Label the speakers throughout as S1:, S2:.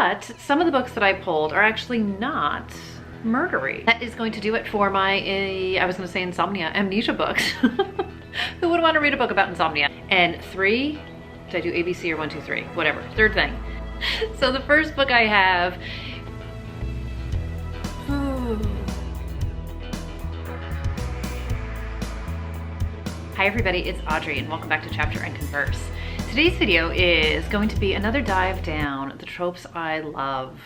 S1: But some of the books that I pulled are actually not murdery. That is going to do it for my, I was gonna say insomnia, amnesia books. Who would want to read a book about insomnia? And 3, did I do ABC or 1, 2, 3? Whatever, third thing. So the first book I have, Hi everybody, it's Audrey and welcome back to Chapter and Converse. Today's video is going to be another dive down the tropes I love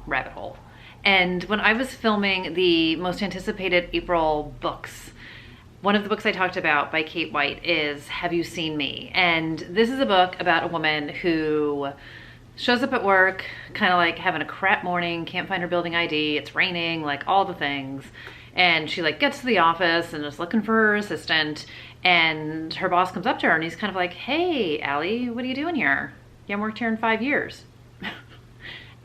S1: rabbit hole. And when I was filming the most anticipated April books, one of the books I talked about by Kate White is Have You Seen Me? And this is a book about a woman who shows up at work, kind of like having a crap morning, can't find her building ID, it's raining, like all the things. And she like gets to the office and is looking for her assistant, and her boss comes up to her and he's kind of like, hey, Allie, what are you doing here? You haven't worked here in 5 years.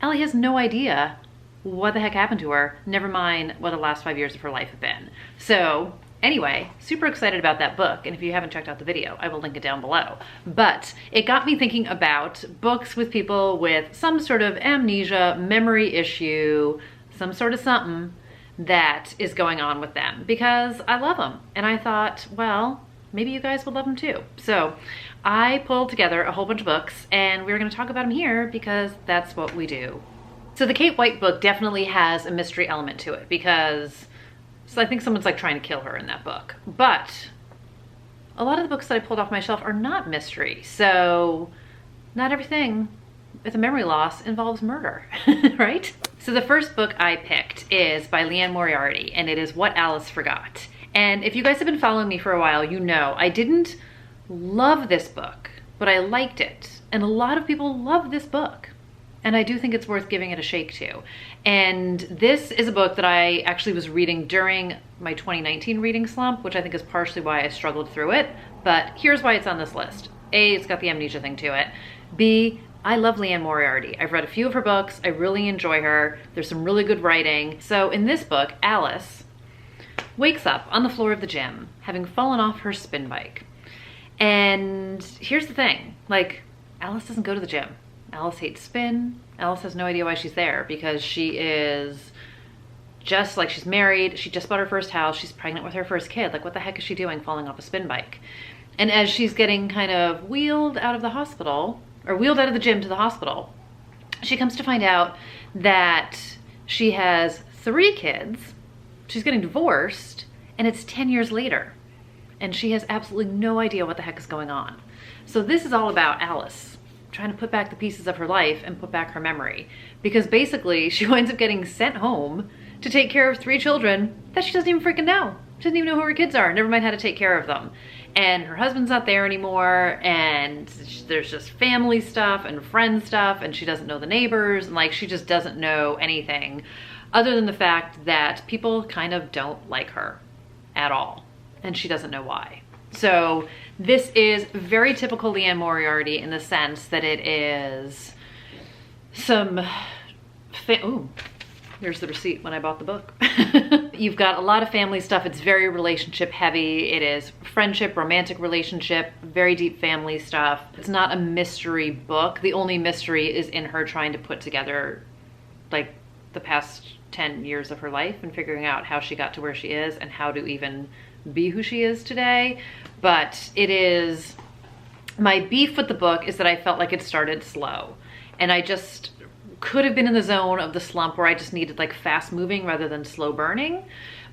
S1: Allie has no idea what the heck happened to her, never mind what the last 5 years of her life have been. So anyway, super excited about that book, and if you haven't checked out the video, I will link it down below. But it got me thinking about books with people with some sort of amnesia, memory issue, some sort of something that is going on with them, because I love them. And I thought, well, maybe you guys would love them too. So I pulled together a whole bunch of books and we're gonna talk about them here because that's what we do. So the Kate White book definitely has a mystery element to it because I think someone's like trying to kill her in that book. But a lot of the books that I pulled off my shelf are not mystery. So not everything with a memory loss involves murder, right? So the first book I picked is by Liane Moriarty, and it is What Alice Forgot. And if you guys have been following me for a while, you know I didn't love this book, but I liked it. And a lot of people love this book. And I do think it's worth giving it a shake to. And this is a book that I actually was reading during my 2019 reading slump, which I think is partially why I struggled through it. But here's why it's on this list. A, it's got the amnesia thing to it. B, I love Liane Moriarty. I've read a few of her books. I really enjoy her. There's some really good writing. So in this book, Alice wakes up on the floor of the gym, having fallen off her spin bike. And here's the thing, like, Alice doesn't go to the gym. Alice hates spin. Alice has no idea why she's there because she is just like, she's married. She just bought her first house. She's pregnant with her first kid. Like, what the heck is she doing falling off a spin bike? And as she's getting kind of wheeled out of the hospital, or wheeled out of the gym to the hospital, she comes to find out that she has 3 kids, she's getting divorced, and it's 10 years later. And she has absolutely no idea what the heck is going on. So this is all about Alice trying to put back the pieces of her life and put back her memory. Because basically she winds up getting sent home to take care of 3 children that she doesn't even freaking know. She doesn't even know who her kids are, never mind how to take care of them. And her husband's not there anymore, and there's just family stuff and friend stuff, and she doesn't know the neighbors, and like she just doesn't know anything other than the fact that people kind of don't like her at all, and she doesn't know why. So this is very typical Liane Moriarty in the sense that it is some, ooh, there's the receipt when I bought the book. You've got a lot of family stuff. It's very relationship heavy. It is friendship, romantic relationship, very deep family stuff. It's not a mystery book. The only mystery is in her trying to put together like the past 10 years of her life and figuring out how she got to where she is and how to even be who she is today. But it is, my beef with the book is that I felt like it started slow, and I just could have been in the zone of the slump where I just needed like fast moving rather than slow burning.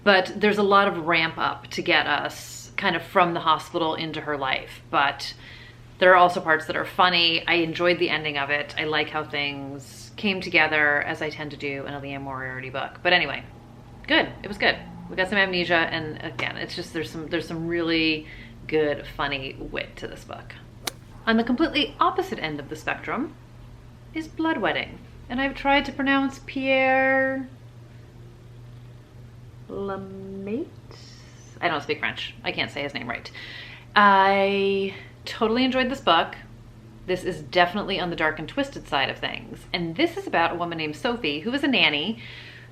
S1: But there's a lot of ramp up to get us kind of from the hospital into her life. But there are also parts that are funny. I enjoyed the ending of it. I like how things came together, as I tend to do in a Liane Moriarty book. But anyway, good. It was good. We got some amnesia, and again, it's just there's some really good, funny wit to this book. On the completely opposite end of the spectrum is Bloodwedding. And I've tried to pronounce Pierre Lamaitre. I don't speak French. I can't say his name right. I totally enjoyed this book. This is definitely on the dark and twisted side of things. And this is about a woman named Sophie, who is a nanny,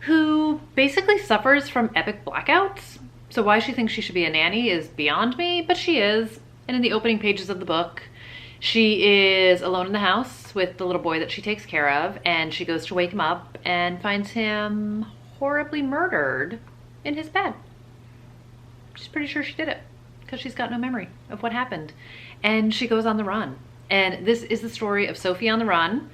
S1: who basically suffers from epic blackouts. So why she thinks she should be a nanny is beyond me, but she is. And in the opening pages of the book, she is alone in the house. house with the little boy that she takes care of, and she goes to wake him up and finds him horribly murdered in his bed. She's pretty sure she did it because she's got no memory of what happened. And she goes on the run. And this is the story of Sophie on the run,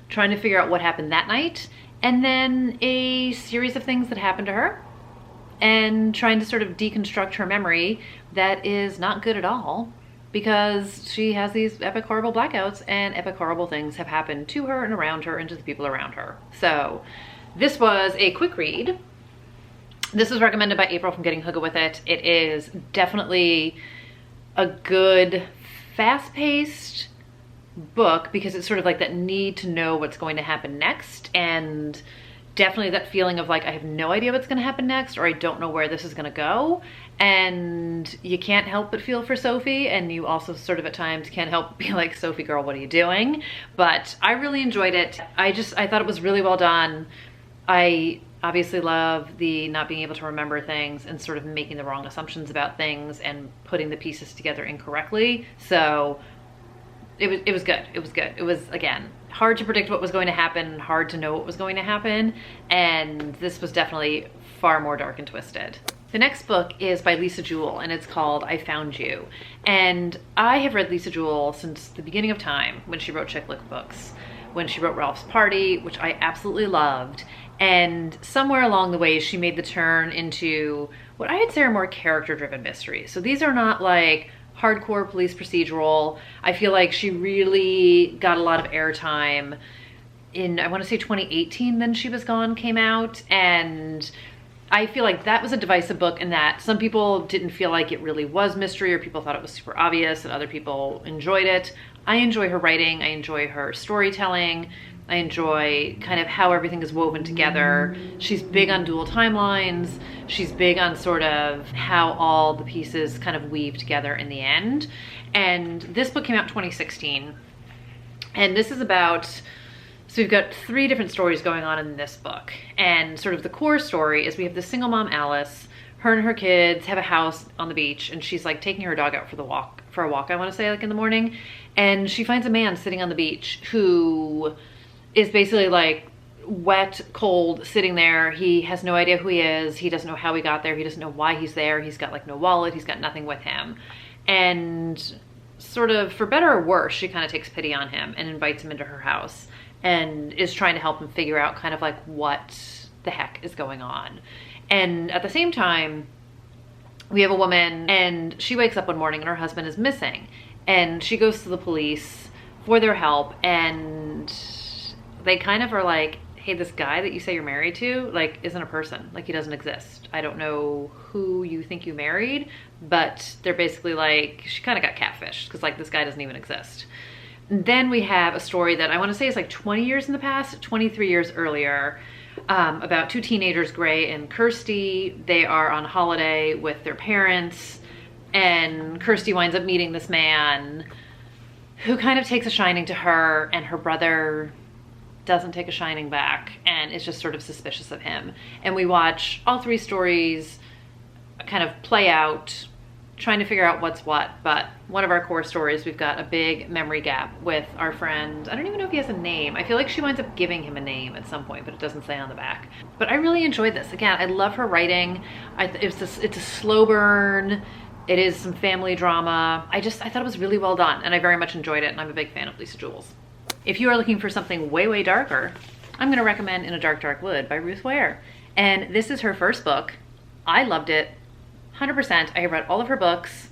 S1: trying to figure out what happened that night, and then a series of things that happened to her, and trying to sort of deconstruct her memory that is not good at all, because she has these epic horrible blackouts, and epic horrible things have happened to her and around her and to the people around her. So this was a quick read. This was recommended by April from Getting Hooga With It. It is definitely a good, fast-paced book because it's sort of like that need to know what's going to happen next, and definitely that feeling of like, I have no idea what's going to happen next, or I don't know where this is going to go. And you can't help but feel for Sophie, and you also sort of at times can't help but be like, Sophie girl, what are you doing? But I really enjoyed it. I thought it was really well done. I obviously love the not being able to remember things and sort of making the wrong assumptions about things and putting the pieces together incorrectly. So it was good. It was good. It was, again, hard to predict what was going to happen, hard to know what was going to happen, and this was definitely far more dark and twisted. The next book is by Lisa Jewell, and it's called I Found You. And I have read Lisa Jewell since the beginning of time, when she wrote chick lit books, when she wrote Ralph's Party, which I absolutely loved. And somewhere along the way, she made the turn into what I'd say are more character-driven mysteries. So these are not like hardcore police procedural. I feel like she really got a lot of airtime in, I want to say 2018, Then She Was Gone came out, and I feel like that was a divisive book in that some people didn't feel like it really was mystery, or people thought it was super obvious, and other people enjoyed it. I enjoy her writing, I enjoy her storytelling, I enjoy kind of how everything is woven together. She's big on dual timelines. She's big on sort of how all the pieces kind of weave together in the end. And this book came out in 2016. And this is about, so we've got 3 different stories going on in this book. And sort of the core story is we have this single mom, Alice. Her and her kids have a house on the beach, and she's like taking her dog out for a walk, I want to say, like in the morning. And she finds a man sitting on the beach who is basically like wet, cold, sitting there. He has no idea who he is. He doesn't know how he got there. He doesn't know why he's there. He's got like no wallet. He's got nothing with him. And sort of for better or worse, she kind of takes pity on him and invites him into her house and is trying to help him figure out kind of like what the heck is going on. And at the same time, we have a woman, and she wakes up one morning and her husband is missing. And she goes to the police for their help, and they kind of are like, hey, this guy that you say you're married to, like, isn't a person. Like, he doesn't exist. I don't know who you think you married, but they're basically like, she kind of got catfished because, like, this guy doesn't even exist. And then we have a story that I want to say is like 20 years in the past, 23 years earlier, about 2 teenagers, Gray and Kirsty. They are on holiday with their parents, and Kirsty winds up meeting this man who kind of takes a shining to her, and her brother doesn't take a shining back and is just sort of suspicious of him. And we watch all 3 stories kind of play out, trying to figure out what's what. But one of our core stories, we've got a big memory gap with our friend. I don't even know if he has a name. I feel like she winds up giving him a name at some point, but it doesn't say on the back. But I really enjoyed this. Again, I love her writing. It's a slow burn. It is some family drama. I thought it was really well done, and I very much enjoyed it, and I'm a big fan of Lisa Jewell's. If you are looking for something way, way darker, I'm gonna recommend In a Dark, Dark Wood by Ruth Ware. And this is her first book. I loved it, 100%. I have read all of her books.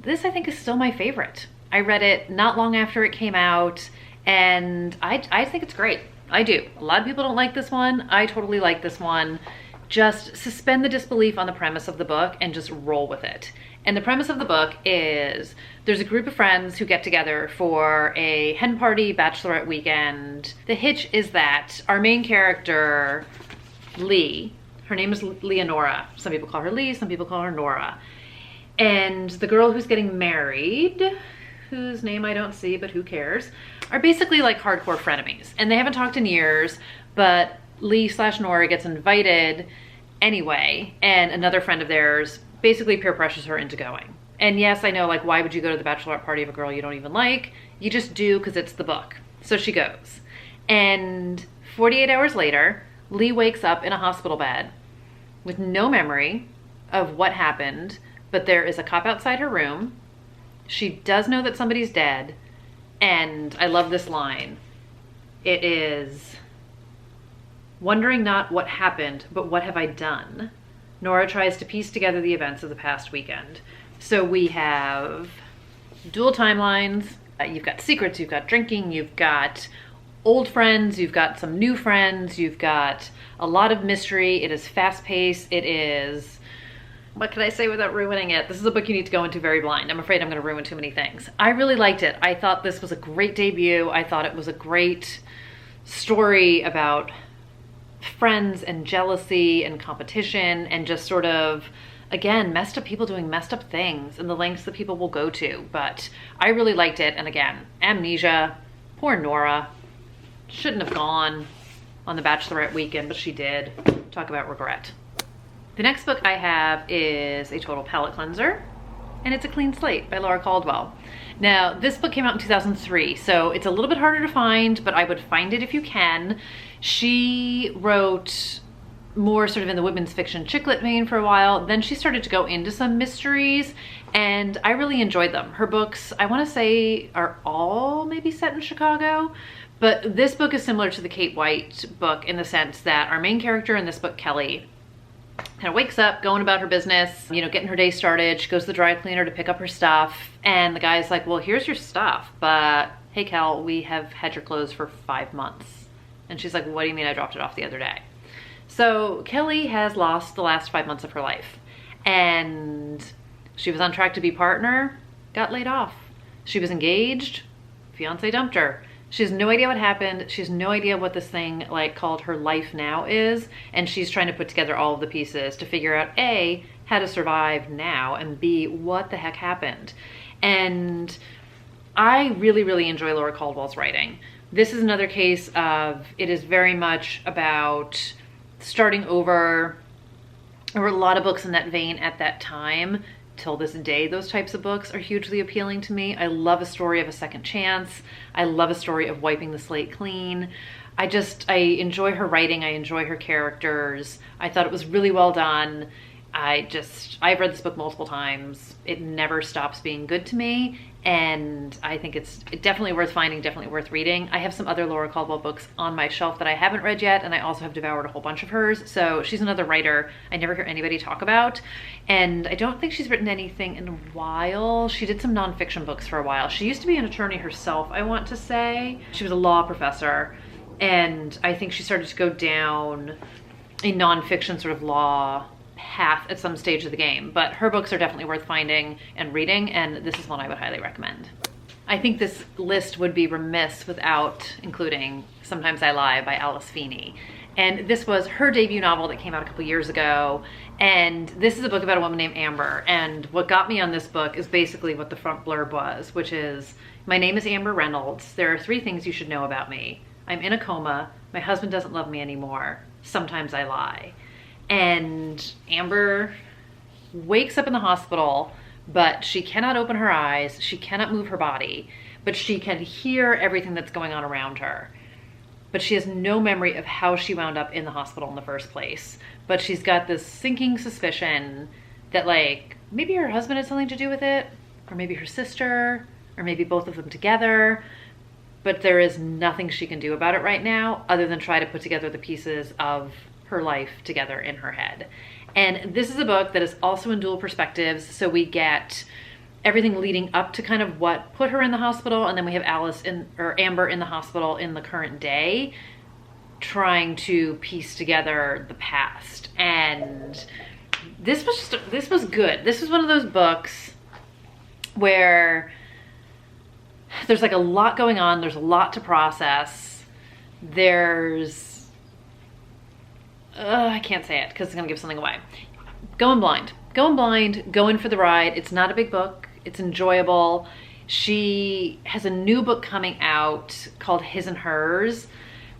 S1: This, I think, is still my favorite. I read it not long after it came out, and I think it's great. I do. A lot of people don't like this one. I totally like this one. Just suspend the disbelief on the premise of the book and just roll with it. And the premise of the book is there's a group of friends who get together for a hen party bachelorette weekend. The hitch is that our main character, Lee, her name is Leonora. Some people call her Lee, some people call her Nora. And the girl who's getting married, whose name I don't see, but who cares, are basically like hardcore frenemies. And they haven't talked in years, but Lee/Nora gets invited anyway, and another friend of theirs basically peer pressures her into going. And yes, I know, like, why would you go to the bachelorette party of a girl you don't even like? You just do because it's the book. So she goes. And 48 hours later, Lee wakes up in a hospital bed with no memory of what happened, but there is a cop outside her room. She does know that somebody's dead. And I love this line. It is, wondering not what happened, but what have I done? Nora tries to piece together the events of the past weekend. So we have dual timelines. You've got secrets, you've got drinking, you've got old friends, you've got some new friends, you've got a lot of mystery. It is fast-paced. It is, what can I say without ruining it? This is a book you need to go into very blind. I'm afraid I'm going to ruin too many things. I really liked it. I thought this was a great debut. I thought it was a great story about friends and jealousy and competition and just sort of, again, messed up people doing messed up things and the lengths that people will go to. But I really liked it. And again, amnesia, poor Nora. Shouldn't have gone on the Bachelorette weekend, but she did. Talk about regret. The next book I have is a total palate cleanser, and it's a Clean Slate by Laura Caldwell. Now, this book came out in 2003, so it's a little bit harder to find, but I would find it if you can. She wrote more sort of in the women's fiction chick lit vein for a while. Then she started to go into some mysteries, and I really enjoyed them. Her books, I want to say, are all maybe set in Chicago, but this book is similar to the Kate White book in the sense that our main character in this book, Kelly, kind of wakes up, going about her business, you know, getting her day started. She goes to the dry cleaner to pick up her stuff, and the guy's like, well, here's your stuff, but hey, Kel, we have had your clothes for 5 months. And she's like, what do you mean I dropped it off the other day? So Kelly has lost the last 5 months of her life, and she was on track to be partner, got laid off. She was engaged, fiance dumped her. She has no idea what happened. She has no idea what this thing like called her life now is. And she's trying to put together all of the pieces to figure out A, how to survive now, and B, what the heck happened. And I really, really enjoy Laura Caldwell's writing. This is another case of, it is very much about starting over. There were a lot of books in that vein at that time. Till this day, those types of books are hugely appealing to me. I love a story of a second chance. I love a story of wiping the slate clean. I enjoy her writing. I enjoy her characters. I thought it was really well done. I've read this book multiple times. It never stops being good to me. And I think it's definitely worth finding, definitely worth reading. I have some other Laura Caldwell books on my shelf that I haven't read yet, and I also have devoured a whole bunch of hers. So she's another writer I never hear anybody talk about. And I don't think she's written anything in a while. She did some nonfiction books for a while. She used to be an attorney herself, I want to say. She was a law professor, and I think she started to go down a nonfiction sort of law path at some stage of the game, but her books are definitely worth finding and reading, and this is one I would highly recommend. I think this list would be remiss without including Sometimes I Lie by Alice Feeney. And this was her debut novel that came out a couple years ago, and this is a book about a woman named Amber. And what got me on this book is basically what the front blurb was, which is, my name is Amber Reynolds. There are 3 things you should know about me. I'm in a coma. My husband doesn't love me anymore. Sometimes I lie. And Amber wakes up in the hospital, but she cannot open her eyes. She cannot move her body, but she can hear everything that's going on around her. But she has no memory of how she wound up in the hospital in the first place. But she's got this sinking suspicion that, like, maybe her husband had something to do with it, or maybe her sister, or maybe both of them together. But there is nothing she can do about it right now other than try to put together the pieces of her life together in her head. And this is a book that is also in dual perspectives. So we get everything leading up to kind of what put her in the hospital, and then we have Amber in the hospital in the current day, trying to piece together the past. And this was good. This was one of those books where there's like a lot going on. There's a lot to process. I can't say it because it's gonna give something away. Go in blind. Go in blind. Go in for the ride. It's not a big book. It's enjoyable. She has a new book coming out called His and Hers,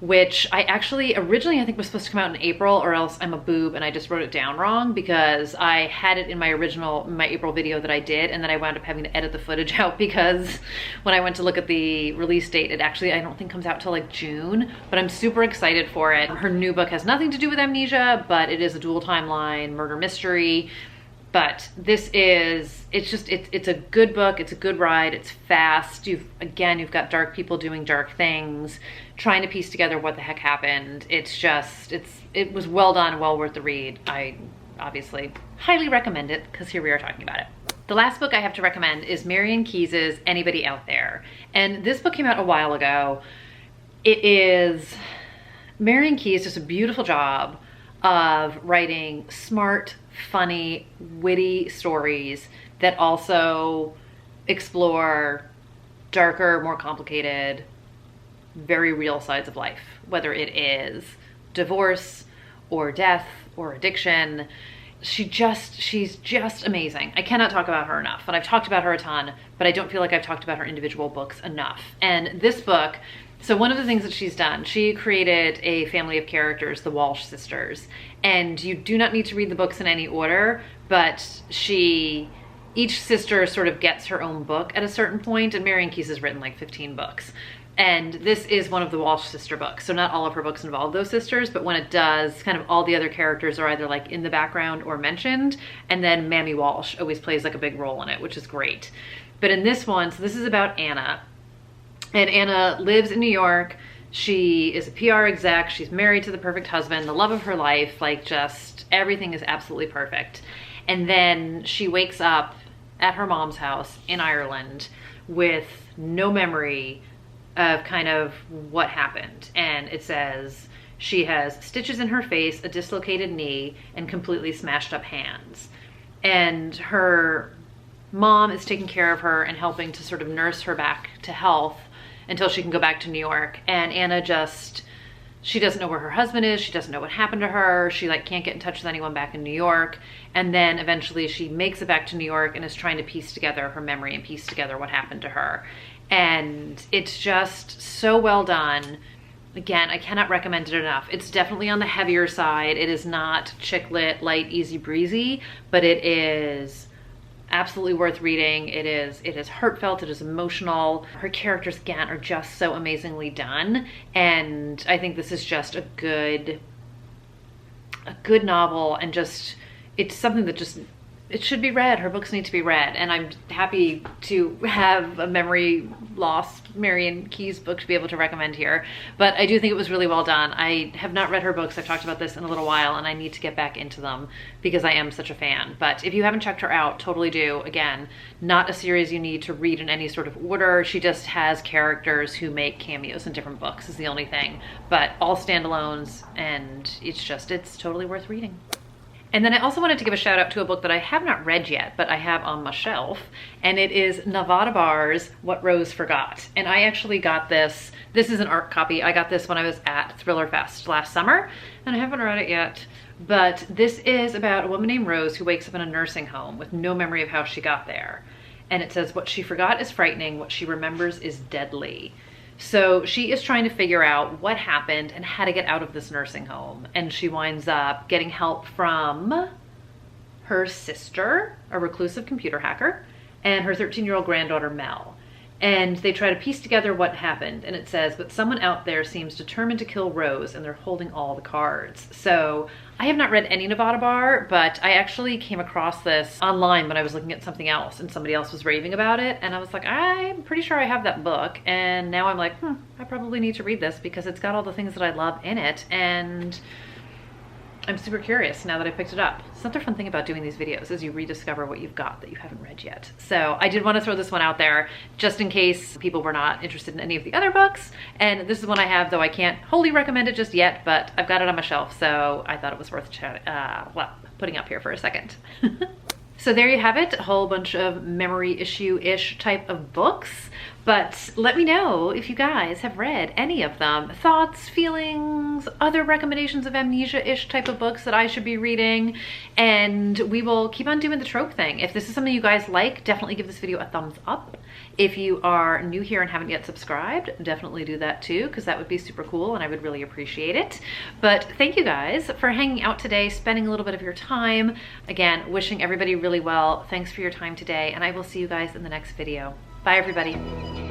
S1: which I actually originally I think was supposed to come out in April, or else I'm a boob and I just wrote it down wrong, because I had it in my April video that I did, and then I wound up having to edit the footage out because when I went to look at the release date, it actually I don't think comes out till like June, but I'm super excited for it. Her new book has nothing to do with amnesia, but it is a dual timeline murder mystery. But this is, it's a good book, it's a good ride, it's fast. You've got dark people doing dark things, trying to piece together what the heck happened. It was well done, well worth the read. I obviously highly recommend it, because here we are talking about it. The last book I have to recommend is Marian Keyes' Anybody Out There. And this book came out a while ago. Marian Keyes does a beautiful job of writing smart, funny, witty stories that also explore darker, more complicated, very real sides of life, whether it is divorce or death or addiction. She's just amazing. I cannot talk about her enough, and I've talked about her a ton, but I don't feel like I've talked about her individual books enough. And this book, so one of the things that she's done, she created a family of characters, the Walsh sisters, and you do not need to read the books in any order, but each sister sort of gets her own book at a certain point, and Marian Keyes has written like 15 books. And this is one of the Walsh sister books. So not all of her books involve those sisters, but when it does, kind of all the other characters are either like in the background or mentioned, and then Mammy Walsh always plays like a big role in it, which is great. But in this one, so this is about Anna. And Anna lives in New York. She is a PR exec. She's married to the perfect husband, the love of her life, like just everything is absolutely perfect. And then she wakes up at her mom's house in Ireland with no memory of kind of what happened. And it says she has stitches in her face, a dislocated knee, and completely smashed up hands. And her mom is taking care of her and helping to sort of nurse her back to health until she can go back to New York. And Anna she doesn't know where her husband is. She doesn't know what happened to her. She like can't get in touch with anyone back in New York. And then eventually she makes it back to New York and is trying to piece together her memory and piece together what happened to her. And it's just so well done. Again, I cannot recommend it enough. It's definitely on the heavier side. It is not chick lit, light, easy breezy, but it is absolutely worth reading. It is heartfelt, it is emotional. Her characters, again, are just so amazingly done. And I think this is just a good novel, and just, it's something that just, it should be read. Her books need to be read. And I'm happy to have a memory lost Marian Keyes book to be able to recommend here. But I do think it was really well done. I have not read her books. I've talked about this in a little while, and I need to get back into them because I am such a fan. But if you haven't checked her out, totally do. Again, not a series you need to read in any sort of order. She just has characters who make cameos in different books is the only thing. But all standalones, and it's totally worth reading. And then I also wanted to give a shout out to a book that I have not read yet, but I have on my shelf, and it is Nevada Barr's What Rose Forgot. And I actually got this is an art copy. I got this when I was at Thriller Fest last summer, and I haven't read it yet. But this is about a woman named Rose who wakes up in a nursing home with no memory of how she got there. And it says, what she forgot is frightening, what she remembers is deadly. So she is trying to figure out what happened and how to get out of this nursing home. And she winds up getting help from her sister, a reclusive computer hacker, and her 13-year-old granddaughter, Mel. And they try to piece together what happened. And it says, but someone out there seems determined to kill Rose, and they're holding all the cards. So I have not read any Nevada Barr, but I actually came across this online when I was looking at something else, and somebody else was raving about it. And I was like, I'm pretty sure I have that book. And now I'm like, I probably need to read this because it's got all the things that I love in it. And I'm super curious now that I picked it up. It's another fun thing about doing these videos is you rediscover what you've got that you haven't read yet. So I did want to throw this one out there just in case people were not interested in any of the other books. And this is one I have, though I can't wholly recommend it just yet, but I've got it on my shelf, so I thought it was worth putting up here for a second. So there you have it, a whole bunch of memory issue-ish type of books. But let me know if you guys have read any of them. Thoughts, feelings, other recommendations of amnesia-ish type of books that I should be reading. And we will keep on doing the trope thing. If this is something you guys like, definitely give this video a thumbs up. If you are new here and haven't yet subscribed, definitely do that too, because that would be super cool and I would really appreciate it. But thank you guys for hanging out today, spending a little bit of your time. Again, wishing everybody really well. Thanks for your time today, and I will see you guys in the next video. Bye, everybody.